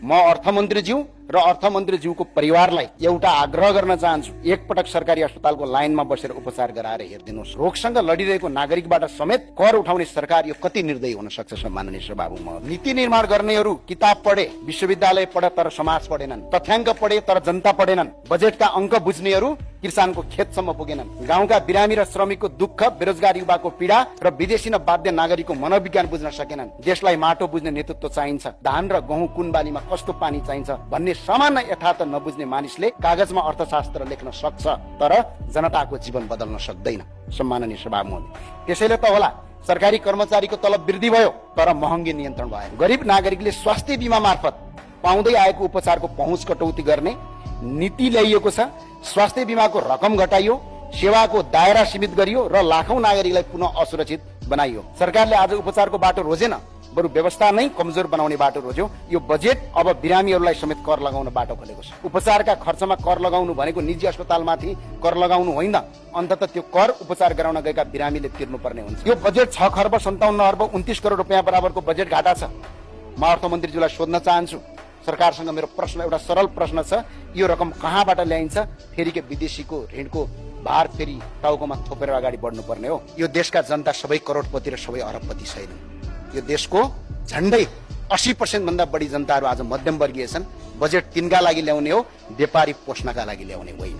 म अर्थमन्त्रीज्यू र अर्थमन्त्रीज्यूको परिवारलाई एउटा आग्रह गर्न चाहन्छु, एकपटक सरकारी अस्पतालको लाइनमा बसेर उपचार गराएर हेरिदिनुहोस्। रोगसँग लडिरहेको नागरिकबाट समेत कर उठाउने सरकार यो कति निर्दयी हुन सक्छ? सम्माननीय सभामुख, नीति निर्माण गर्नेहरू किताब पढे, विश्वविद्यालय पढे तर समाज पढेनन्, तथ्याङ्क पढे तर जनता पढेनन्, बजेटका अङ्क बुझ्नेहरू किसानको खेतसम्म पुगेनन्, गाउँका बिरामी र श्रमिकको दुःख, बेरोजगार युवाको पीडा र विदेशी न बाध्य नागरिकको मनोविज्ञान बुझ्न सकेनन्। देशलाई माटो बुझ्ने नेतृत्व चाहिन्छ, धान र गहुँ कुन बालीमा कस्तो पानी चाहिन्छ भन्ने सामान्य यथार्थ नबुझ्ने मानिसले कागजमा अर्थशास्त्र लेख्न सक्छ तर जनताको जीवन बदल्न सक्दैन। सम्माननीय सभामुख, त्यसैले त होला सरकारी कर्मचारीको तलब वृद्धि भयो तर महँगी नियन्त्रण भयो। गरिब नागरिकले स्वास्थ्य बीमा मार्फत पाउँदै आएको उपचारको पहुँच कटौती गर्ने नीति ल्याइएको छ। स्वास्थ्य बीमाको रकम घटाइयो, सेवाको दायरा सीमित गरियो र लाखौं नागरिकलाई पुनः असुरक्षित बनाइयो। सरकारले आज उपचारको बाटो रोजेन, बरु व्यवस्था नै कमजोर बनाउने बाटो रोज्यो। यो बजेट अब बिरामीहरूलाई समेत कर लगाउन बाटो खोलेको छ। उपचारका खर्चमा कर लगाउनु भनेको निजी अस्पतालमाथि कर लगाउनु होइन, अन्तत त्यो कर उपचार गराउन गएका बिरामीले तिर्नुपर्ने हुन्छ। यो बजेट 6 खर्ब 57 अर्ब 29 करोड रुपियाँ बराबरको बजेट घाटा छ। म अर्थमन्त्रीज्यूलाई सोध्न चाहन्छु, सरकारसँग मेरो प्रश्न, एउटा सरल प्रश्न छ, यो रकम कहाँबाट ल्याइन्छ? फेरि के विदेशीको ऋणको भार फेरि टाउकोमा थोपेर अगाडि बढ्नुपर्ने हो? यो देशका जनता सबै करोडपति र सबै अरबपति छैनन्। यो देशको झन्डै 80% भन्दा बढी जनताहरू आज मध्यम वर्गीय छन्। बजेट तिनका लागि ल्याउने हो, व्यापारी पोष्णका लागि ल्याउने होइन।